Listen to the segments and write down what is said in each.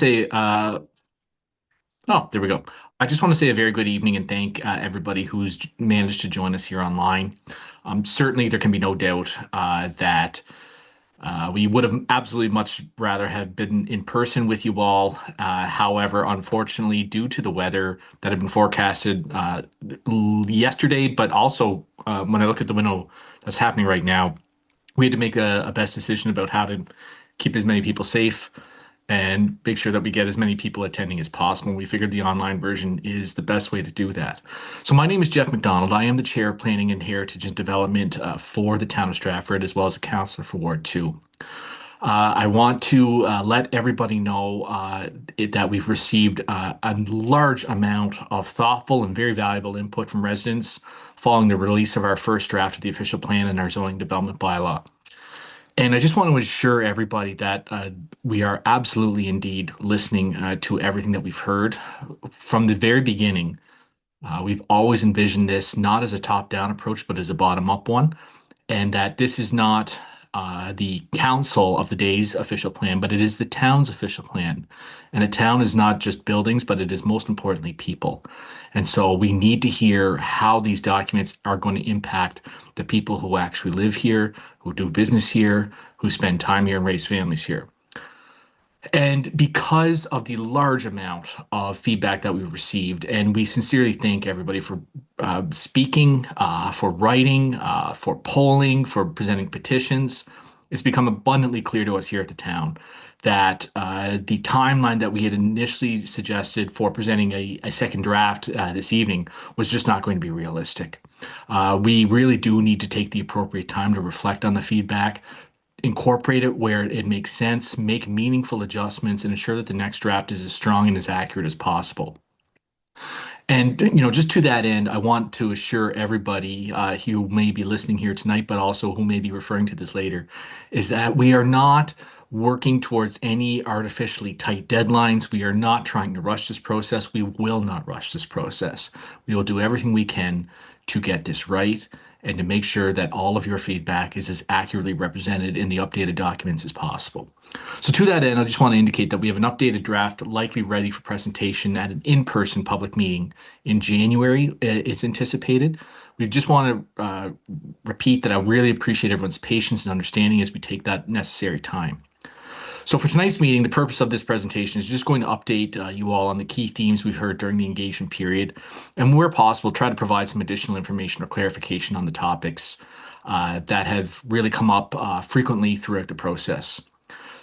say, oh, there we go. I just want to say a very good evening and thank everybody who's managed to join us here online. Certainly, there can be no doubt that we would have absolutely much rather have been in person with you all. However, unfortunately, due to the weather that had been forecasted yesterday, but also when I look at the window that's happening right now, we had to make a best decision about how to keep as many people safe and make sure that we get as many people attending as possible. We figured the online version is the best way to do that. So my name is Jeff McDonald. I am the Chair of Planning and Heritage and Development for the town of Stratford, as well as a councillor for Ward 2. I want to let everybody know that we've received a large amount of thoughtful and very valuable input from residents following the release of our first draft of the official plan and our zoning development bylaw. And I just want to assure everybody that we are absolutely indeed listening to everything that we've heard from the very beginning. We've always envisioned this not as a top-down approach, but as a bottom-up one, and that this is not the council of the day's official plan, but it is the town's official plan. And a town is not just buildings, but it is most importantly people. And so we need to hear how these documents are going to impact the people who actually live here, who do business here, who spend time here and raise families here. And because of the large amount of feedback that we've received, and we sincerely thank everybody for speaking, for writing, for polling, for presenting petitions, it's become abundantly clear to us here at the town that the timeline that we had initially suggested for presenting a second draft this evening was just not going to be realistic. We really do need to take the appropriate time to reflect on the feedback, incorporate it where it makes sense, make meaningful adjustments, and ensure that the next draft is as strong and as accurate as possible. And just to that end, I want to assure everybody who may be listening here tonight, but also who may be referring to this later, is that we are not working towards any artificially tight deadlines. We are not trying to rush this process. We will not rush this process. We will do everything we can to get this right and to make sure that all of your feedback is as accurately represented in the updated documents as possible. So to that end, I just want to indicate that we have an updated draft likely ready for presentation at an in-person public meeting in January. It's anticipated. We just want to repeat that I really appreciate everyone's patience and understanding as we take that necessary time. So for tonight's meeting, the purpose of this presentation is just going to update you all on the key themes we've heard during the engagement period, and where possible, try to provide some additional information or clarification on the topics that have really come up frequently throughout the process.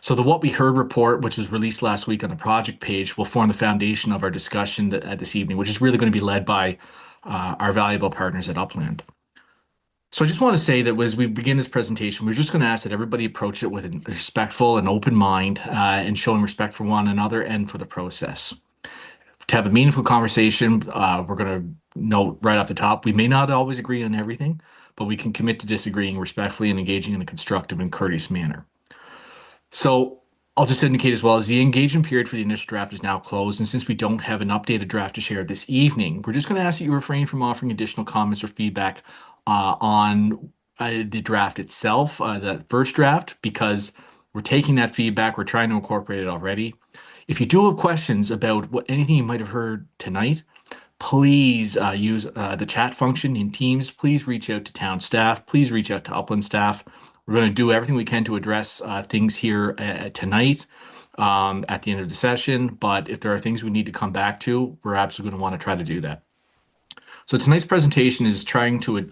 So the What We Heard report, which was released last week on the project page, will form the foundation of our discussion this evening, which is really going to be led by our valuable partners at Upland. So I just want to say that as we begin this presentation, we're just going to ask that everybody approach it with a respectful and open mind and showing respect for one another and for the process. To have a meaningful conversation, we're going to note right off the top, we may not always agree on everything, but we can commit to disagreeing respectfully and engaging in a constructive and courteous manner. So I'll just indicate as well as the engagement period for the initial draft is now closed, and since we don't have an updated draft to share this evening, we're just going to ask that you refrain from offering additional comments or feedback on the draft itself, the first draft, because we're taking that feedback, we're trying to incorporate it already. If you do have questions about anything you might have heard tonight, please use the chat function in Teams. Please reach out to town staff. Please reach out to Upland staff. We're going to do everything we can to address things here tonight at the end of the session. But if there are things we need to come back to, we're absolutely going to want to try to do that. So tonight's presentation is trying to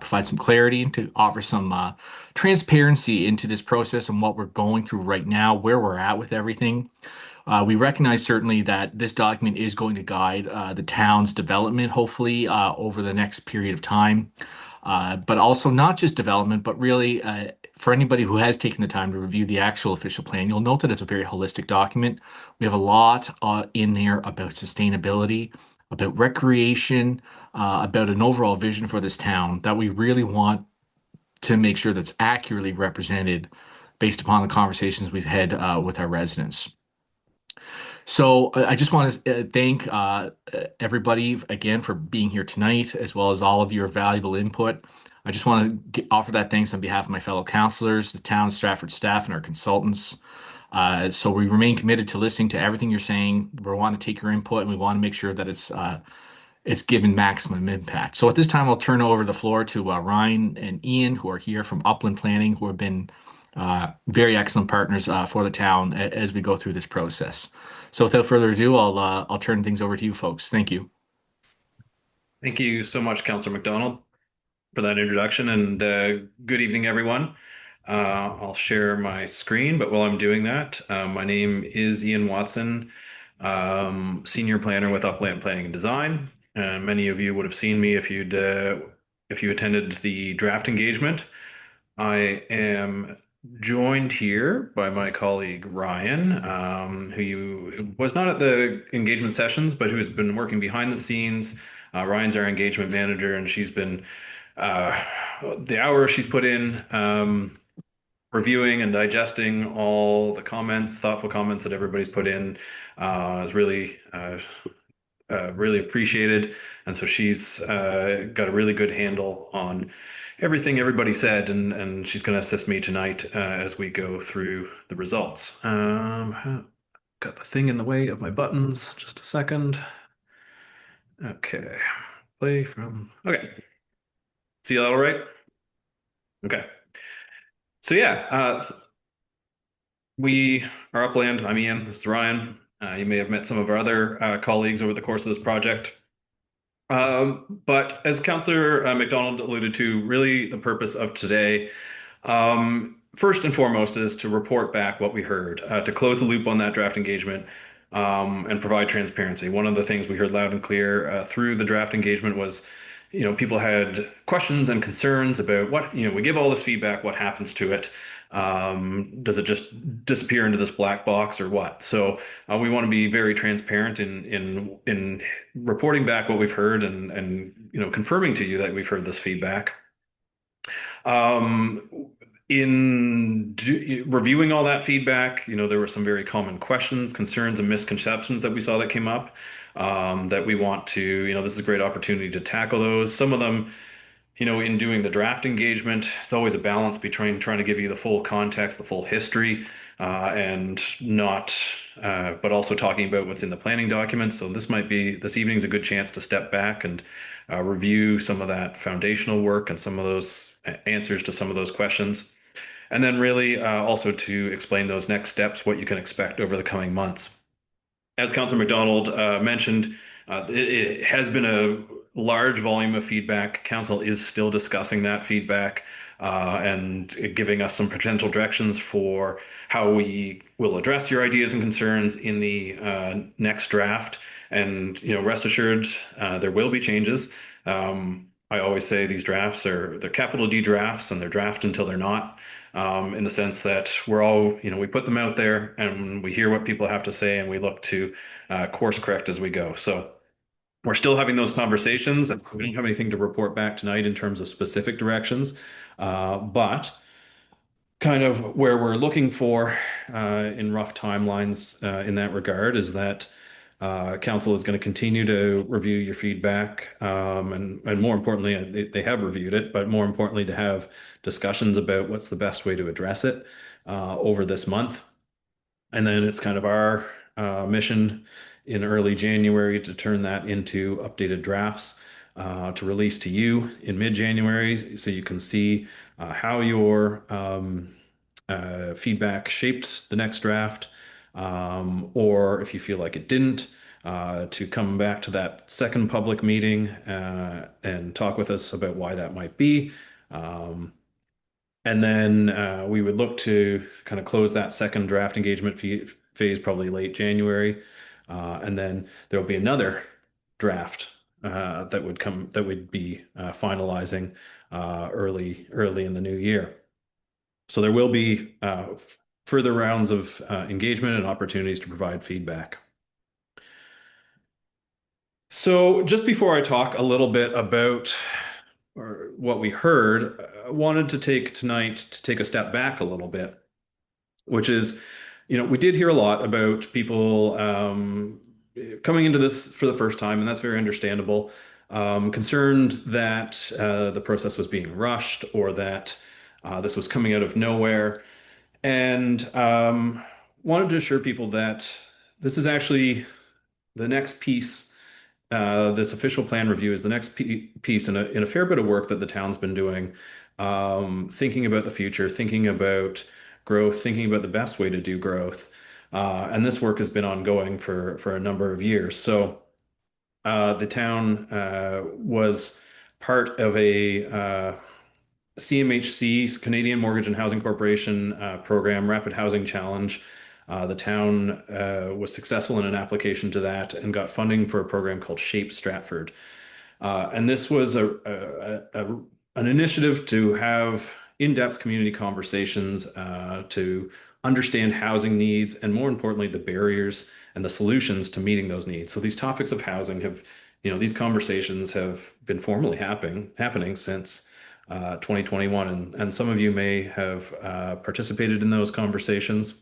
provide some clarity and to offer some transparency into this process and what we're going through right now, where we're at with everything. We recognize certainly that this document is going to guide the town's development, hopefully, over the next period of time. But also not just development, but really for anybody who has taken the time to review the actual official plan, you'll note that it's a very holistic document. We have a lot in there about sustainability, about recreation, about an overall vision for this town that we really want to make sure that's accurately represented based upon the conversations we've had with our residents. So I just want to thank everybody again for being here tonight, as well as all of your valuable input. I just want to offer that thanks on behalf of my fellow councilors, the town Stratford staff, and our consultants. So we remain committed to listening to everything you're saying. We want to take your input and we want to make sure that it's given maximum impact. So at this time, I'll turn over the floor to Ryan and Ian, who are here from Upland Planning, who have been very excellent partners for the town as we go through this process. So without further ado, I'll turn things over to you folks. Thank you. Thank you so much, Councillor McDonald, for that introduction, and good evening, everyone. I'll share my screen, but while I'm doing that, my name is Ian Watson, Senior Planner with Upland Planning and Design. And many of you would have seen me if you attended the draft engagement. I am joined here by my colleague Ryan, who was not at the engagement sessions, but who has been working behind the scenes. Ryan's our engagement manager, and she's been uh, the hours she's put in reviewing and digesting all the comments, thoughtful comments that everybody's put in, is really appreciated. And so she's got a really good handle on everything everybody said, and she's going to assist me tonight as we go through the results. Got the thing in the way of my buttons. Just a second. Okay. Play from. Okay. See that all right? Okay. So yeah, we are Upland. I'm Ian. This is Ryan. You may have met some of our other colleagues over the course of this project. But as Councillor McDonald alluded to, really the purpose of today, first and foremost, is to report back what we heard, to close the loop on that draft engagement, and provide transparency. One of the things we heard loud and clear through the draft engagement was, people had questions and concerns about we give all this feedback, what happens to it? Does it just disappear into this black box or what? So we want to be very transparent in reporting back what we've heard and confirming to you that we've heard this feedback. Um, reviewing all that feedback, there were some very common questions, concerns, and misconceptions that we saw that came up, that we want to, this is a great opportunity to tackle those. Some of them, in doing the draft engagement, it's always a balance between trying to give you the full context, the full history, and not, but also talking about what's in the planning documents. So this evening's a good chance to step back and review some of that foundational work and some of those answers to some of those questions. And then really also to explain those next steps, what you can expect over the coming months. As Councilor McDonald mentioned, it has been a large volume of feedback. Council is still discussing that feedback and giving us some potential directions for how we will address your ideas and concerns in the next draft. And rest assured, there will be changes. I always say these drafts they're capital D drafts, and they're draft until they're not, in the sense that we put them out there and we hear what people have to say and we look to course correct as we go. So we're still having those conversations, and we don't have anything to report back tonight in terms of specific directions. But kind of where we're looking for in rough timelines in that regard is that council is going to continue to review your feedback, and more importantly, they have reviewed it, but more importantly, to have discussions about what's the best way to address it over this month. And then it's kind of our mission in early January to turn that into updated drafts to release to you in mid-January so you can see how your feedback shaped the next draft, or if you feel like it didn't, to come back to that second public meeting and talk with us about why that might be. And then we would look to kind of close that second draft engagement phase probably late January. And then there'll be another draft that would be finalizing early in the new year. So there will be further rounds of engagement and opportunities to provide feedback. So just before I talk a little bit about what we heard, I wanted to take tonight to take a step back a little bit, which is, we did hear a lot about people coming into this for the first time, and that's very understandable. Concerned that the process was being rushed or that this was coming out of nowhere. And wanted to assure people that this is actually the next piece. This official plan review is the next piece in a fair bit of work that the town's been doing, thinking about the future, thinking about growth, thinking about the best way to do growth. And this work has been ongoing for a number of years. So the town was part of a CMHC, Canadian Mortgage and Housing Corporation program, Rapid Housing Challenge. The town was successful in an application to that and got funding for a program called Shape Stratford. And this was an initiative to have in-depth community conversations to understand housing needs and, more importantly, the barriers and the solutions to meeting those needs. So these topics of housing have, these conversations have been formally happening since 2021, and some of you may have participated in those conversations.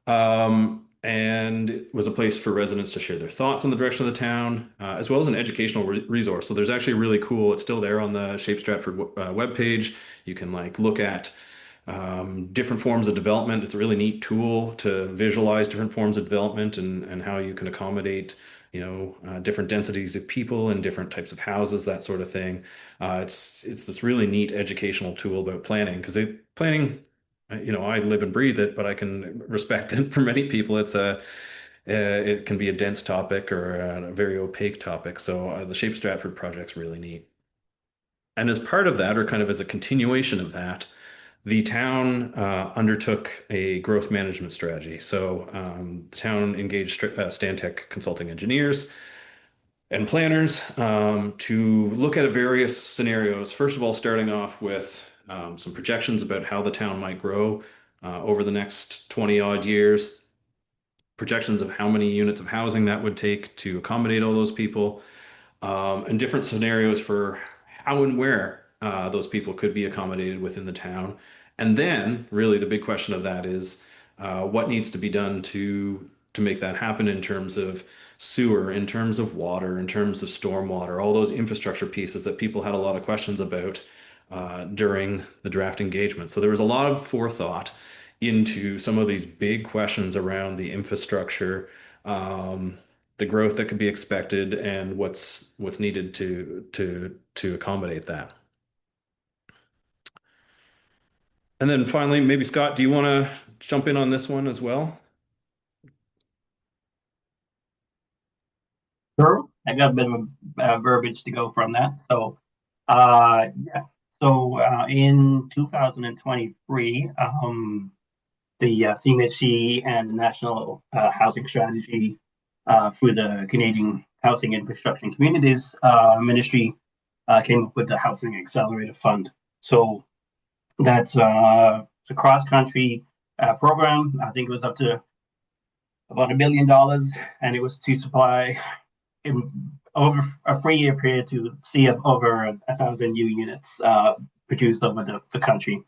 And it was a place for residents to share their thoughts on the direction of the town, as well as an educational resource. So there's actually really cool, it's still there on the Shape Stratford webpage. You can like look at different forms of development. It's a really neat tool to visualize different forms of development and how you can accommodate, different densities of people and different types of houses, that sort of thing. It's this really neat educational tool about planning because planning, I live and breathe it, but I can respect it. For many people, it can be a dense topic or a very opaque topic. So the Shape Stratford project's really neat. And as part of that, or kind of as a continuation of that, the town undertook a growth management strategy. So the town engaged Stantec consulting engineers and planners to look at various scenarios. First of all, starting off with some projections about how the town might grow over the next 20 odd years, projections of how many units of housing that would take to accommodate all those people, and different scenarios for how and where those people could be accommodated within the town. And then, really, the big question of that is what needs to be done to make that happen in terms of sewer, in terms of water, in terms of stormwater, all those infrastructure pieces that people had a lot of questions about during the draft engagement. So there was a lot of forethought into some of these big questions around the infrastructure, the growth that could be expected, and what's needed to accommodate that. And then finally, maybe Scott, do you want to jump in on this one as well? Sure. I got a bit of verbiage to go from that. Yeah. In 2023, the CMHC and the National Housing Strategy through the Canadian Housing Infrastructure and Communities Ministry came up with the Housing Accelerator Fund. So that's a cross-country program. I think it was up to about $1 billion, and it was to supply in over a 3-year period to see over 1,000 new units produced over the country.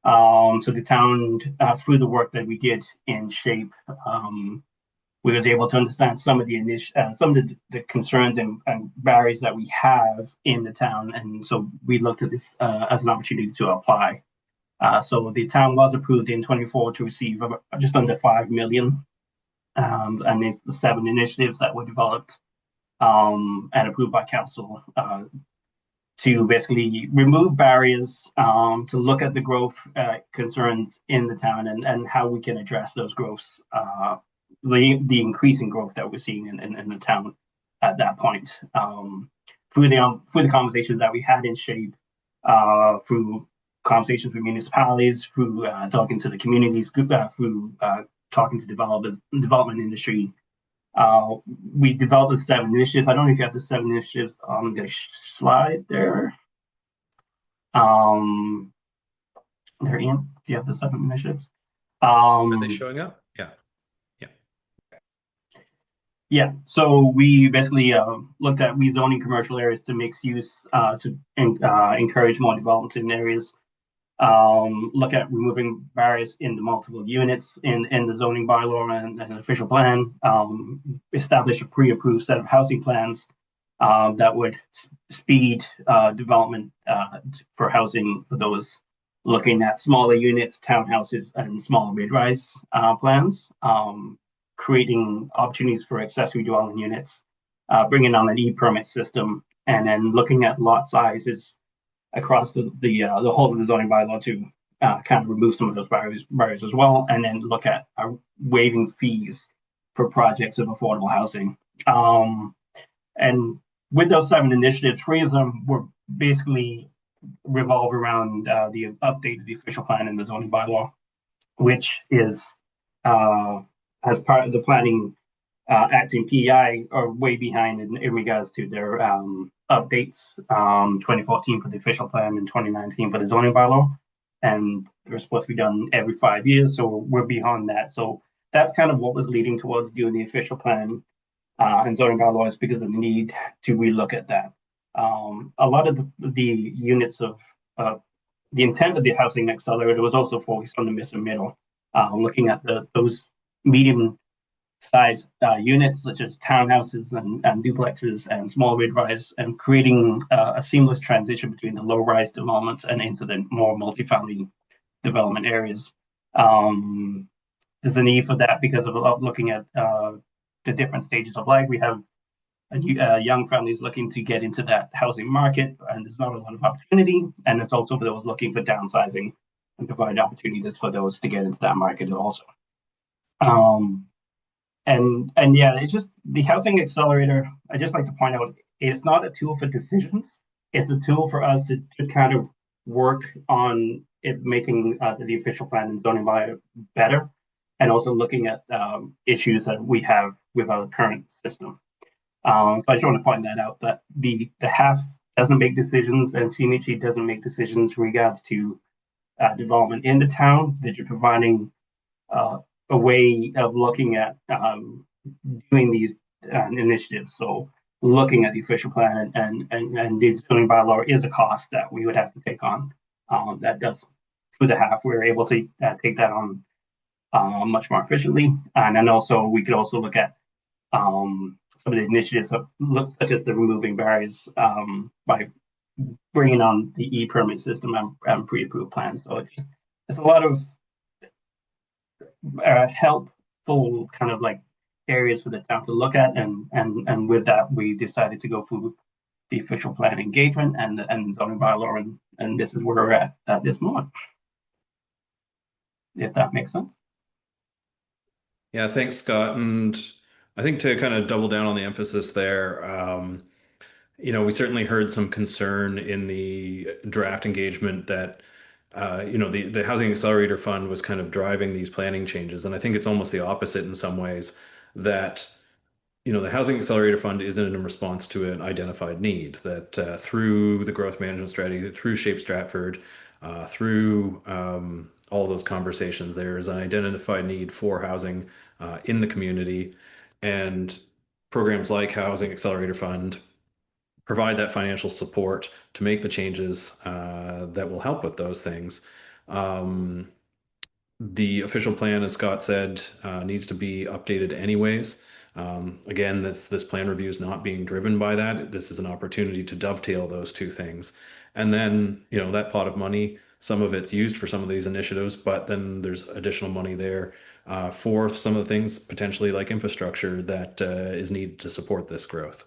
So the town, through the work that we did in Shape, we was able to understand some of the concerns and barriers that we have in the town, and so we looked at this as an opportunity to apply. So the town was approved in 24 to receive just under 5 million, and the 7 initiatives that were developed and approved by council to basically remove barriers, to look at the growth concerns in the town and how we can address those growths, the increasing growth that we're seeing in the town at that point. Through the conversations that we had in Shape, through conversations with municipalities, through talking to the communities, through talking to development industry, we developed the 7 initiatives. I don't know if you have the 7 initiatives on the slide there. They're in. Do you have the 7 initiatives? Are they showing up? Yeah. Yeah. Yeah. So we basically looked at rezoning commercial areas to mixed use to encourage more development in areas. Look at removing barriers in the multiple units in the zoning bylaw and official plan, establish a pre-approved set of housing plans that would speed development for housing for those looking at smaller units, townhouses, and small mid-rise plans, creating opportunities for accessory dwelling units, bringing on an e-permit system, and then looking at lot sizes across the whole of the zoning bylaw to kind of remove some of those barriers as well, and then look at waiving fees for projects of affordable housing. And with those 7 initiatives, 3 of them were basically revolve around the update of the official plan and the zoning bylaw, which is uh, as part of the planning acting PEI are way behind in regards to their updates. 2014 for the official plan and 2019 for the zoning bylaw, and they're supposed to be done every 5 years. So we're behind that. So that's kind of what was leading towards doing the official plan and zoning bylaws because of the need to relook at that. A lot of the units of the intent of the housing accelerator was also focused on the missing middle, looking at those medium size units such as townhouses and duplexes and small mid-rise, and creating a seamless transition between the low-rise developments and into the more multifamily development areas. Um, there's a need for that because of looking at the different stages of life. We have young families looking to get into that housing market, and there's not a lot of opportunity. And it's also for those looking for downsizing and provide opportunities for those to get into that market also. Um, and yeah, it's just the housing accelerator. I just like to point out it's not a tool for decisions. It's a tool for us to kind of work on it making the official plan and zoning by better, and also looking at issues that we have with our current system. So I just want to point that out that the HAF doesn't make decisions and CMHC doesn't make decisions in regards to development in the town. That you're providing uh, a way of looking at doing these initiatives. So looking at the official plan and the zoning bylaw is a cost that we would have to take on. That does through the HAF, we're able to take that on much more efficiently, and then also we could also look at some of the initiatives that look such as the removing barriers by bringing on the e-permit system and pre-approved plans. So it's a lot of helpful kind of like areas for the town to look at, and with that we decided to go through the official plan engagement and zoning bylaw, and this is where we're at this moment, if that makes sense. Yeah, thanks, Scott. And I think to kind of double down on the emphasis there, we certainly heard some concern in the draft engagement that, the Housing Accelerator Fund was kind of driving these planning changes. And I think it's almost the opposite in some ways that, the Housing Accelerator Fund isn't in response to an identified need, that through the growth management strategy, through Shape Stratford, through all those conversations, there is an identified need for housing in the community. And programs like Housing Accelerator Fund provide that financial support to make the changes that will help with those things. Um, the official plan, as Scott said, needs to be updated anyways. Again, this plan review is not being driven by that. This is an opportunity to dovetail those two things. And then, that pot of money, some of it's used for some of these initiatives, but then there's additional money there for some of the things potentially like infrastructure that is needed to support this growth.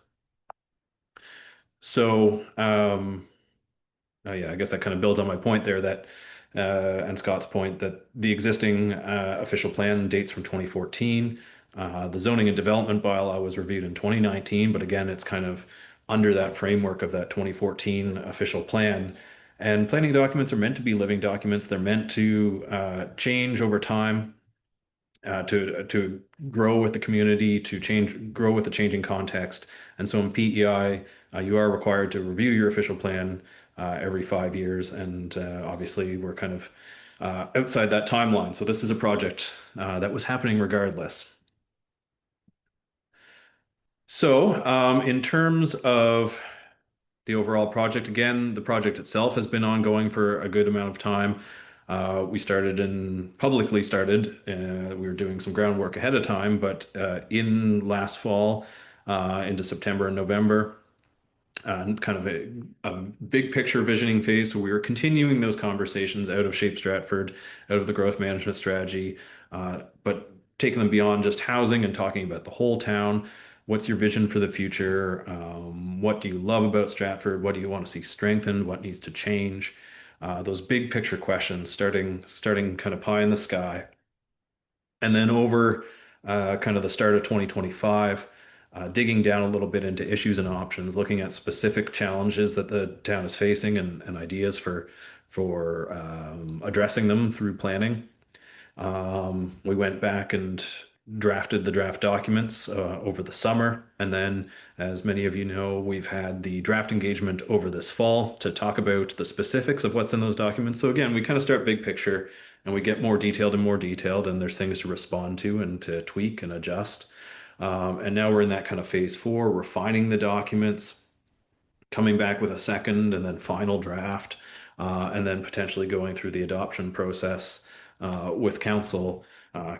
So, yeah, I guess that kind of builds on my point there that, and Scott's point that the existing official plan dates from 2014. The zoning and development bylaw was reviewed in 2019, but again, it's kind of under that framework of that 2014 official plan. And planning documents are meant to be living documents. They're meant to change over time, to grow with the community, grow with the changing context. And so in PEI, you are required to review your official plan every 5 years, and obviously we're kind of outside that timeline. So this is a project that was happening regardless. So in terms of the overall project, again, the project itself has been ongoing for a good amount of time. We started and publicly started. We were doing some groundwork ahead of time, but in last fall, into September and November, kind of a big picture visioning phase. So we were continuing those conversations out of Shape Stratford, out of the growth management strategy, but taking them beyond just housing and talking about the whole town. What's your vision for the future? What do you love about Stratford? What do you want to see strengthened? What needs to change? Those big picture questions, starting kind of pie in the sky. And then over kind of the start of 2025, digging down a little bit into issues and options, looking at specific challenges that the town is facing and ideas for addressing them through planning. We went back and drafted the draft documents over the summer. And then, as many of you know, we've had the draft engagement over this fall to talk about the specifics of what's in those documents. So, again, we kind of start big picture and we get more detailed, and there's things to respond to and to tweak and adjust. And now we're in that kind of phase four, refining the documents, coming back with a second and then final draft, and then potentially going through the adoption process with council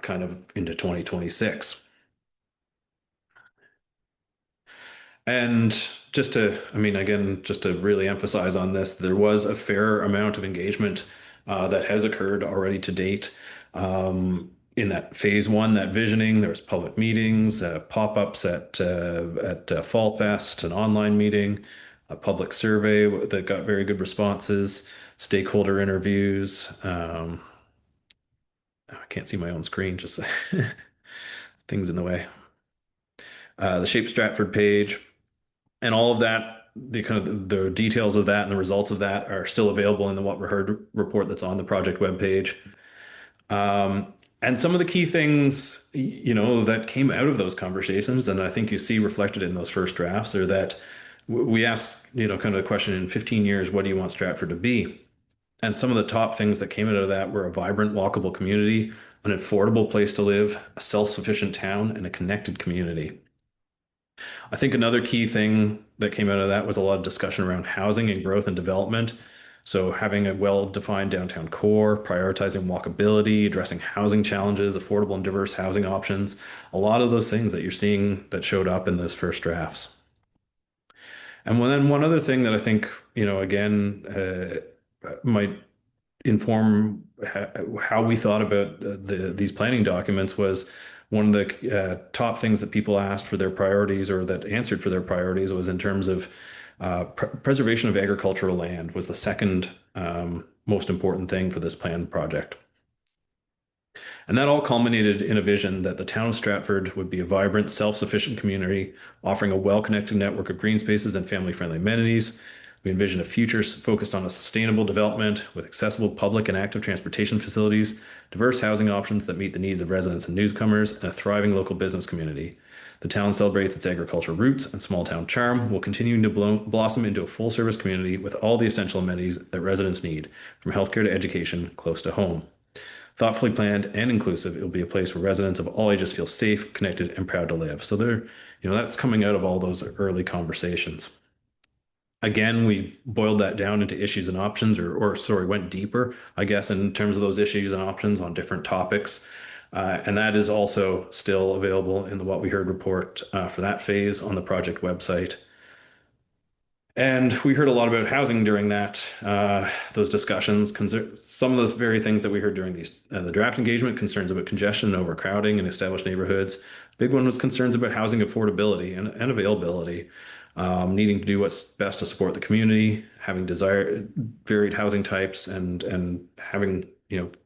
kind of into 2026. And I mean, again, just to really emphasize on this, there was a fair amount of engagement that has occurred already to date. In that phase one, that visioning, there was public meetings, pop-ups at Fall Fest, an online meeting, a public survey that got very good responses, stakeholder interviews. I can't see my own screen, just things in the way. The Shape Stratford page, and all of that, the kind of the details of that and the results of that are still available in the What We Heard report that's on the project webpage. And some of the key things, that came out of those conversations, and I think you see reflected in those first drafts, are that we asked, kind of a question: in 15 years, what do you want Stratford to be? And some of the top things that came out of that were a vibrant, walkable community, an affordable place to live, a self-sufficient town, and a connected community. I think another key thing that came out of that was a lot of discussion around housing and growth and development. So having a well-defined downtown core, prioritizing walkability, addressing housing challenges, affordable and diverse housing options, a lot of those things that you're seeing that showed up in those first drafts. And then one other thing that I think, again, might inform how we thought about these planning documents was one of the top things that people asked for their priorities, or that answered for their priorities, was in terms of preservation of agricultural land was the second most important thing for this planned project. And that all culminated in a vision that the town of Stratford would be a vibrant, self-sufficient community offering a well-connected network of green spaces and family-friendly amenities. We envision a future focused on a sustainable development with accessible public and active transportation facilities, diverse housing options that meet the needs of residents and newcomers, and a thriving local business community. The town celebrates its agricultural roots and small town charm while continuing to blossom into a full service community with all the essential amenities that residents need, from healthcare to education, close to home. Thoughtfully planned and inclusive, it will be a place where residents of all ages feel safe, connected, and proud to live. So that's coming out of all those early conversations. Again, we boiled that down into issues and options, or sorry, went deeper, I guess, in terms of those issues and options on different topics. And that is also still available in the What We Heard report for that phase on the project website. And we heard a lot about housing during those discussions. Some of the very things that we heard during the draft engagement: concerns about congestion and overcrowding in established neighborhoods. Big one was concerns about housing affordability and availability, needing to do what's best to support the community, having desired varied housing types, and having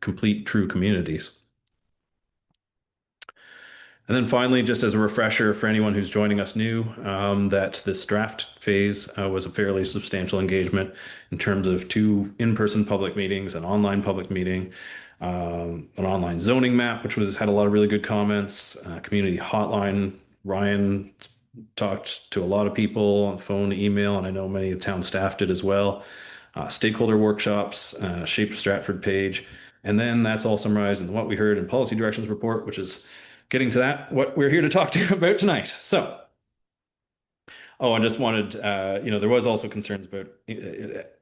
complete true communities. And then finally, just as a refresher for anyone who's joining us new, that this draft phase was a fairly substantial engagement in terms of 2 in-person public meetings, an online public meeting, an online zoning map, which had a lot of really good comments, community hotline. Ryan talked to a lot of people on phone, email, and I know many of the town staff did as well. Stakeholder workshops, Shape Stratford page. And then that's all summarized in What We Heard in Policy Directions report, which is getting to what we're here to talk to you about tonight. So, I just wanted, there was also concerns about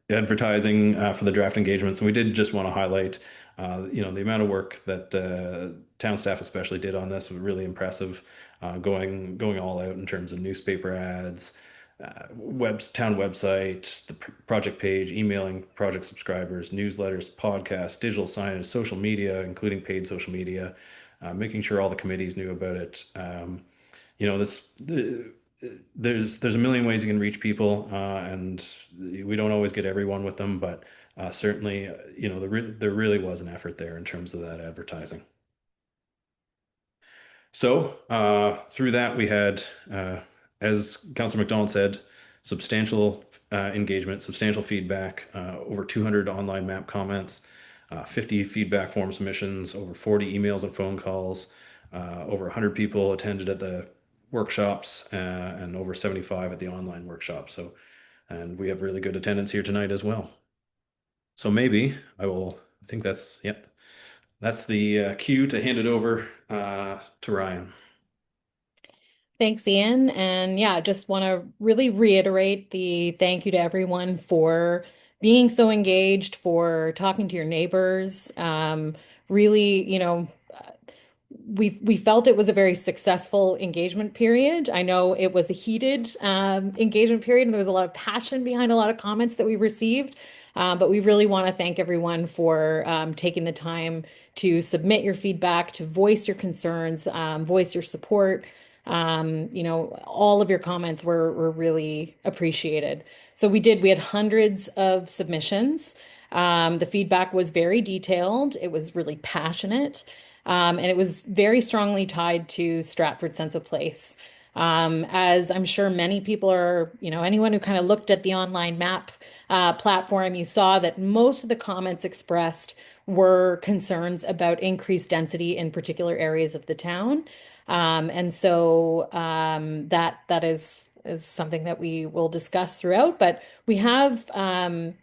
advertising for the draft engagements. And we did just want to highlight, the amount of work that town staff especially did on this was really impressive, going all out in terms of newspaper ads, town website, the project page, emailing project subscribers, newsletters, podcasts, digital signage, social media, including paid social media, making sure all the committees knew about it. You know, there's a million ways you can reach people, and we don't always get everyone with them, but certainly, there really was an effort there in terms of that advertising. So through that, we had, as Councillor McDonald said, substantial engagement, substantial feedback, over 200 online map comments, 50 feedback form submissions, over 40 emails and phone calls, over 100 people attended at the workshops, and over 75 at the online workshop. So, and we have really good attendance here tonight as well. So maybe I think that's the cue to hand it over to Ryan. Thanks, Ian. And yeah, just want to really reiterate the thank you to everyone for being so engaged, for talking to your neighbors. Really, we felt it was a very successful engagement period. I know it was a heated engagement period, and there was a lot of passion behind a lot of comments that we received. But we really want to thank everyone for taking the time to submit your feedback, to voice your concerns, voice your support. All of your comments were really appreciated. So we had hundreds of submissions. The feedback was very detailed. It was really passionate. And it was very strongly tied to Stratford's sense of place. As I'm sure many people are, anyone who kind of looked at the online map platform, you saw that most of the comments expressed were concerns about increased density in particular areas of the town. And so that is something that we will discuss throughout. But we have kind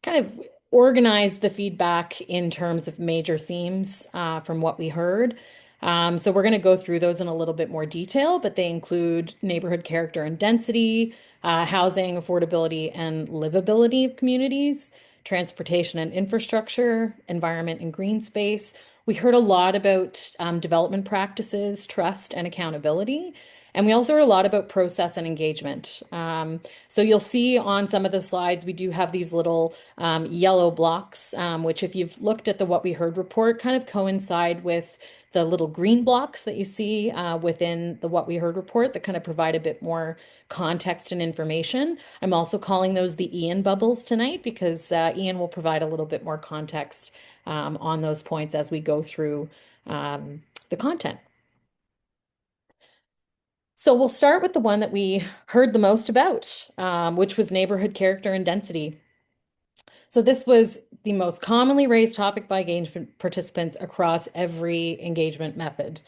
of organized the feedback in terms of major themes from what we heard. So we're going to go through those in a little bit more detail, but they include neighborhood character and density, housing, affordability, and livability of communities, transportation and infrastructure, environment and green space. We heard a lot about development practices, trust, and accountability. And we also heard a lot about process and engagement. So you'll see on some of the slides, we do have these little yellow blocks, which if you've looked at the What We Heard report, kind of coincide with the little green blocks that you see within the What We Heard report that kind of provide a bit more context and information. I'm also calling those the Ian bubbles tonight because Ian will provide a little bit more context on those points as we go through the content. So we'll start with the one that we heard the most about, which was neighborhood character and density. So this was the most commonly raised topic by engagement participants across every engagement method.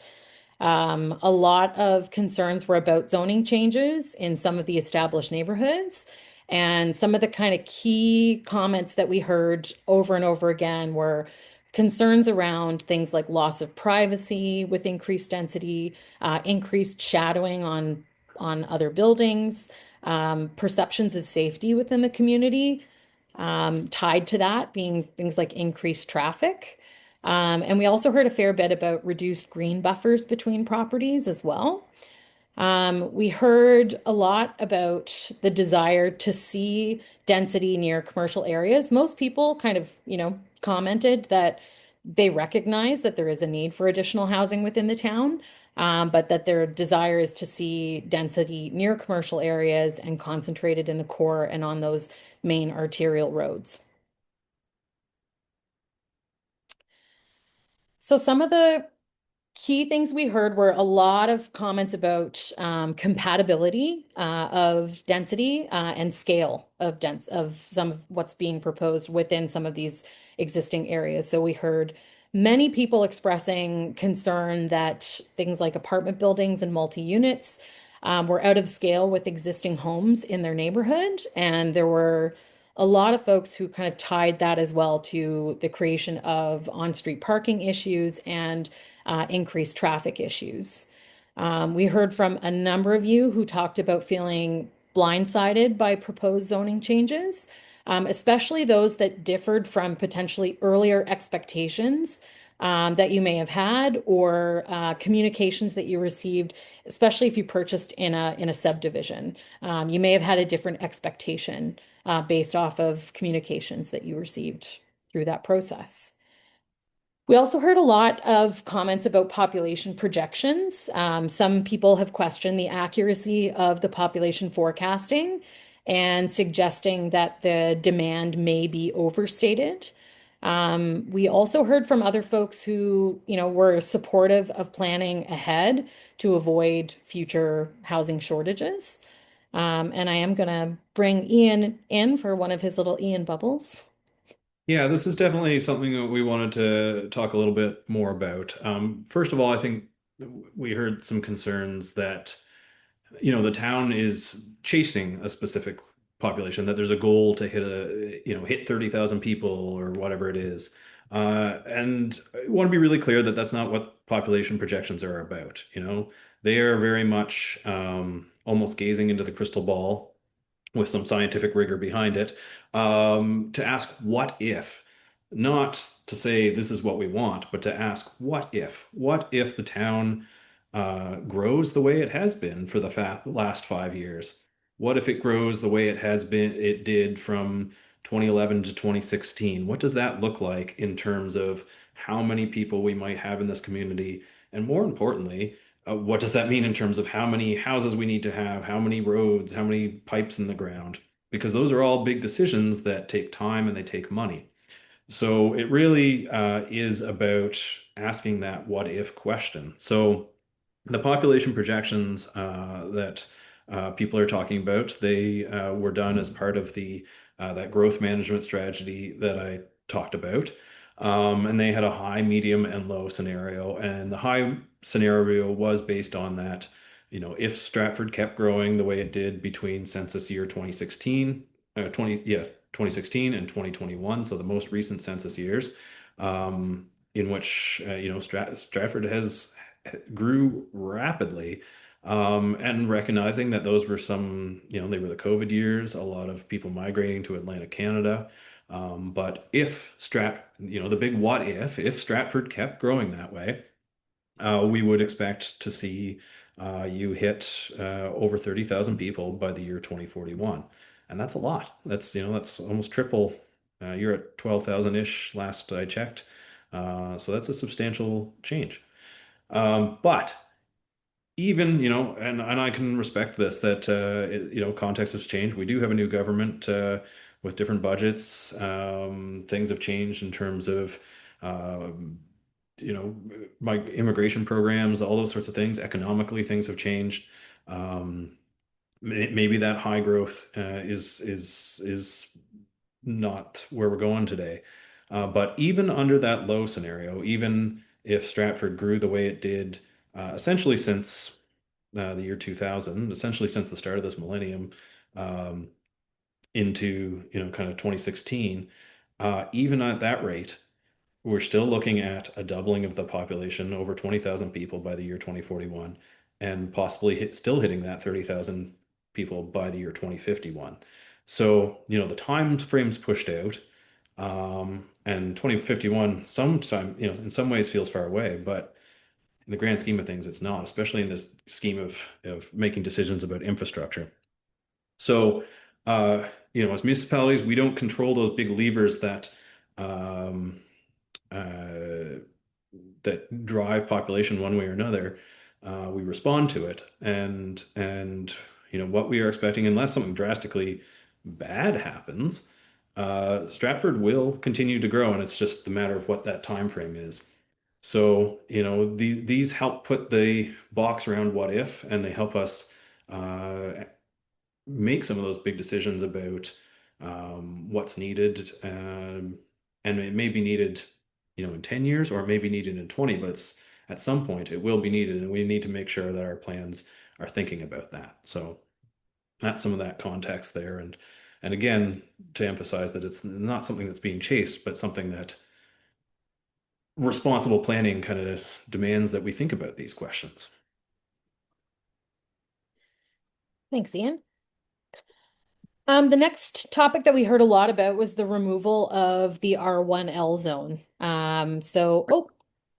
A lot of concerns were about zoning changes in some of the established neighborhoods. And some of the kind of key comments that we heard over and over again were concerns around things like loss of privacy with increased density, increased shadowing on other buildings, perceptions of safety within the community, tied to that being things like increased traffic. And we also heard a fair bit about reduced green buffers between properties as well. We heard a lot about the desire to see density near commercial areas. Most people kind of, commented that they recognize that there is a need for additional housing within the town, but that their desire is to see density near commercial areas and concentrated in the core and on those main arterial roads. So some of the key things we heard were a lot of comments about compatibility of density and scale of some of what's being proposed within some of these existing areas. So we heard many people expressing concern that things like apartment buildings and multi-units were out of scale with existing homes in their neighborhood, and there were a lot of folks who kind of tied that as well to the creation of on-street parking issues and increased traffic issues. We heard from a number of you who talked about feeling blindsided by proposed zoning changes, especially those that differed from potentially earlier expectations that you may have had, or communications that you received, especially if you purchased in a subdivision. You may have had a different expectation based off of communications that you received through that process. We also heard a lot of comments about population projections. Some people have questioned the accuracy of the population forecasting and suggesting that the demand may be overstated. We also heard from other folks who, were supportive of planning ahead to avoid future housing shortages. And I am going to bring Ian in for one of his little Ian bubbles. Yeah, this is definitely something that we wanted to talk a little bit more about. First of all, I think we heard some concerns that the town is chasing a specific population, that there's a goal to hit 30,000 people or whatever it is. And I want to be really clear that that's not what population projections are about. They are very much almost gazing into the crystal ball with some scientific rigor behind it, to ask what if, not to say this is what we want, but to ask what if? What if the town grows the way it has been for the last 5 years? What if it grows the way it did from 2011 to 2016? What does that look like in terms of how many people we might have in this community? And more importantly, what does that mean in terms of how many houses we need to have, how many roads, how many pipes in the ground? Because those are all big decisions that take time and they take money. So it really is about asking that what if question. So the population projections that people are talking about, they were done as part of the that growth management strategy that I talked about. And they had a high, medium, and low scenario. And the high scenario was based on that, if Stratford kept growing the way it did between census year 2016, 2016 and 2021, so the most recent census years, in which Stratford has grew rapidly, and recognizing that those were they were the COVID years, a lot of people migrating to Atlantic Canada. But the big what if Stratford kept growing that way, we would expect to see you hit over 30,000 people by the year 2041. And that's a lot. That's almost triple. You're at 12,000-ish last I checked. So that's a substantial change. But even, and I can respect this, that, context has changed. We do have a new government with different budgets. Things have changed in terms of, you know, my immigration programs, all those sorts of things. Economically, things have changed. Um, Maybe that high growth is not where we're going today. But even under that low scenario, even if Stratford grew the way it did, essentially since the year 2000, essentially since the start of this millennium, um, into kind of 2016, even at that rate, we're still looking at a doubling of the population, over 20,000 people by the year 2041, and possibly still hitting that 30,000 people by the year 2051. So, the time frame's pushed out, and 2051 sometime, in some ways feels far away, but in the grand scheme of things, it's not, especially in this scheme of making decisions about infrastructure. So, as municipalities, we don't control those big levers um, uh, that drive population one way or another. We respond to it, and what we are expecting, unless something drastically bad happens, Stratford will continue to grow, and it's just a matter of what that time frame is. So, these help put the box around what if, and they help us uh, make some of those big decisions about what's needed. And it may be needed, in 10 years, or it may be needed in 20, but at some point it will be needed, and we need to make sure that our plans are thinking about that. So that's some of that context there. And again, to emphasize that it's not something that's being chased, but something that responsible planning kind of demands that we think about these questions. Thanks, Ian. The next topic that we heard a lot about was the removal of the R1L zone.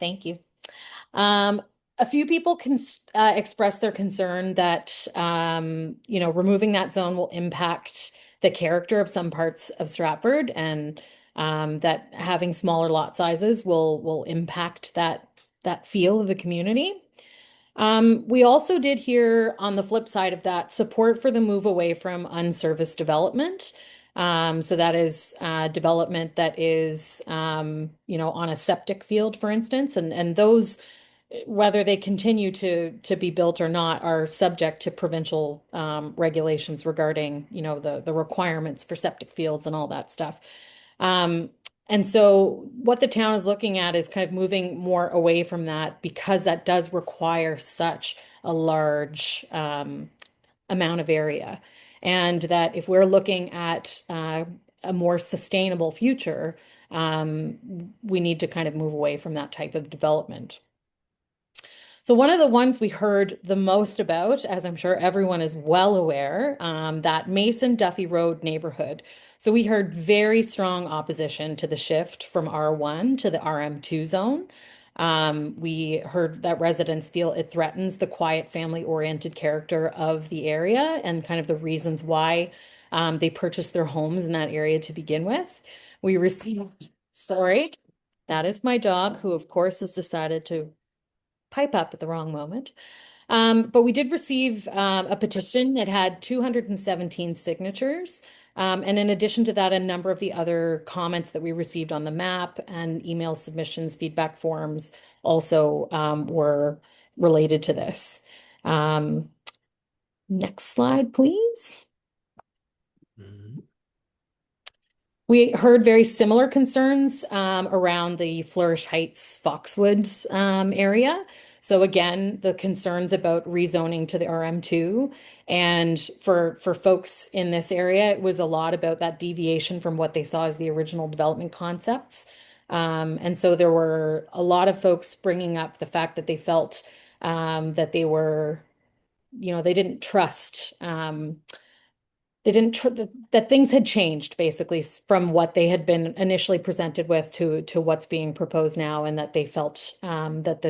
Thank you. Um, a few people can express their concern that removing that zone will impact the character of some parts of Stratford, and that having smaller lot sizes will impact that feel of the community. We also did hear on the flip side of that support for the move away from unserviced development. So that is development that is, on a septic field, for instance, and those, whether they continue to be built or not, are subject to provincial regulations regarding, the requirements for septic fields and all that stuff. Um, and so what the town is looking at is kind of moving more away from that because that does require such a large amount of area. And that if we're looking at a more sustainable future, we need to kind of move away from that type of development. So one of the ones we heard the most about, as I'm sure everyone is well aware, that Mason Duffy Road neighborhood. So we heard very strong opposition to the shift from R1 to the RM2 zone. We heard that residents feel it threatens the quiet, family-oriented character of the area and kind of the reasons why they purchased their homes in that area to begin with. We received, sorry, that is my dog, who of course has decided to pipe up at the wrong moment. But we did receive a petition that had 217 signatures. And in addition to that, a number of the other comments that we received on the map and email submissions, feedback forms also were related to this. Um, Next slide, please. Mhm. We heard very similar concerns around the Flourish Heights Foxwoods area. So again, the concerns about rezoning to the RM2. And for folks in this area, it was a lot about that deviation from what they saw as the original development concepts. And so there were a lot of folks bringing up the fact that they felt that they were, they didn't trust they didn't tr that things had changed basically from what they had been initially presented with to what's being proposed now, and that they felt that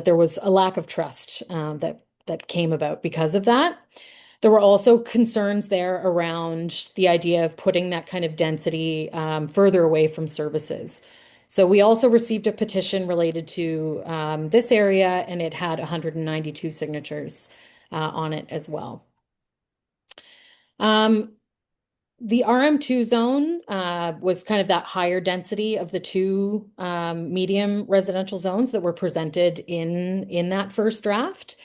there was a lack of trust that came about because of that. There were also concerns there around the idea of putting that kind of density further away from services. So we also received a petition related to this area, and it had 192 signatures on it as well. Um, the RM2 zone was kind of that higher density of the two medium residential zones that were presented in that first draft.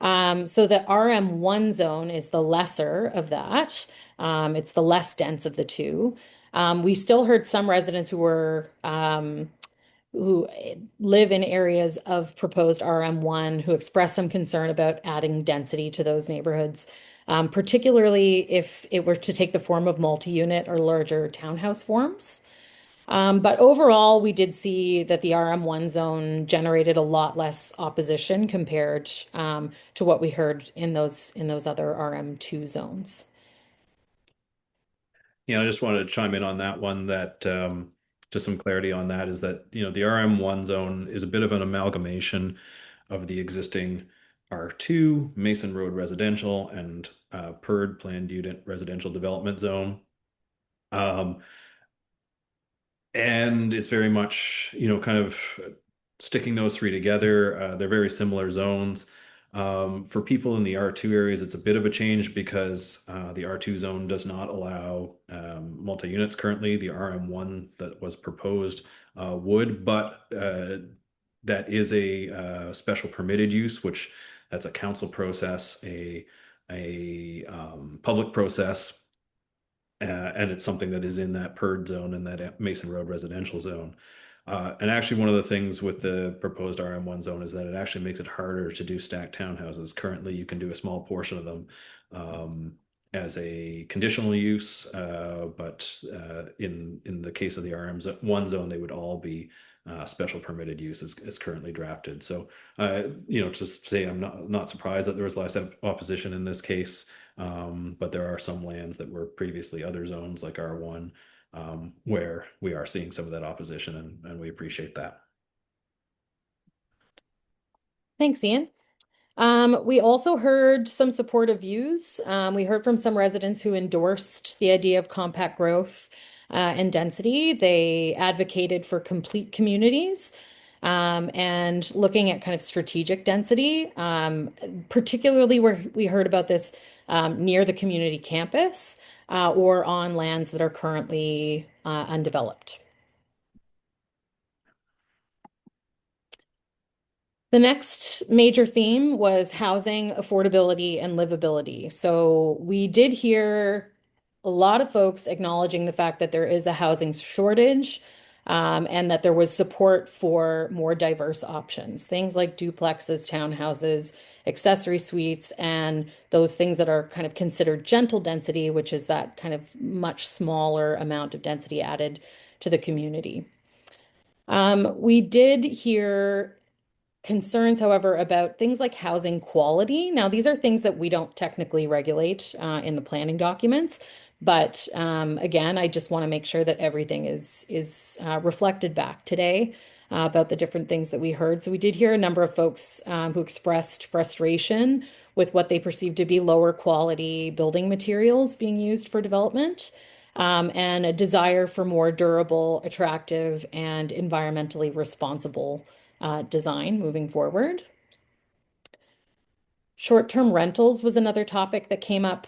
So the RM1 zone is the lesser of that. It's the less dense of the two. We still heard some residents who live in areas of proposed RM1 who express some concern about adding density to those neighborhoods, particularly if it were to take the form of multi-unit or larger townhouse forms. But overall, we did see that the RM1 zone generated a lot less opposition compared to what we heard in those other RM2 zones. Yeah, I just wanted to chime in on that one that just some clarity on that is that, the RM1 zone is a bit of an amalgamation of the existing R2 Mason Road residential and PERD planned unit residential development zone. Um, and it's very much, kind of sticking those three together. They're very similar zones. For people in the R2 areas, it's a bit of a change because the R2 zone does not allow multi-units currently. The RM1 that was proposed would, but that is a special permitted use, which that's a council process, a public process, and it's something that is in that PERD zone and that Mason Road residential zone. And actually, one of the things with the proposed RM1 zone is that it actually makes it harder to do stacked townhouses. Currently, you can do a small portion of them as a conditional use, but in the case of the RM1 zone, they would all be special permitted use as currently drafted. So, just say I'm not surprised that there was less opposition in this case. But there are some lands that were previously other zones like R1 where we are seeing some of that opposition, and we appreciate that. Thanks, Ian. We also heard some supportive views. We heard from some residents who endorsed the idea of compact growth and density. They advocated for complete communities and looking at kind of strategic density, particularly where we heard about this near the community campus or on lands that are currently undeveloped. The next major theme was housing affordability and livability. So we did hear a lot of folks acknowledging the fact that there is a housing shortage, and that there was support for more diverse options, things like duplexes, townhouses, accessory suites, and those things that are kind of considered gentle density, which is that kind of much smaller amount of density added to the community. We did hear concerns, however, about things like housing quality. Now, these are things that we don't technically regulate in the planning documents, but again, I just want to make sure that everything is reflected back today about the different things that we heard. So we did hear a number of folks who expressed frustration with what they perceived to be lower quality building materials being used for development. And a desire for more durable, attractive, and environmentally responsible design moving forward. Short-term rentals was another topic that came up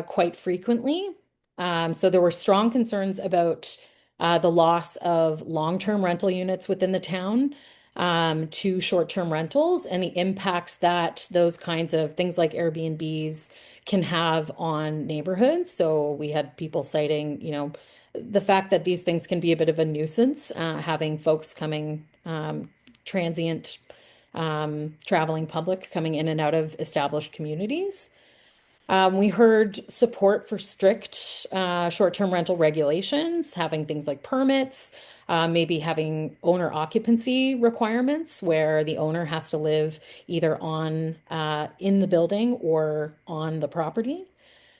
quite frequently. So there were strong concerns about the loss of long-term rental units within the town to short-term rentals and the impacts that those kinds of things like Airbnbs can have on neighborhoods. So we had people citing, the fact that these things can be a bit of a nuisance, having folks coming transient traveling public coming in and out of established communities. We heard support for strict short-term rental regulations, having things like permits, maybe having owner occupancy requirements where the owner has to live either on in the building or on the property,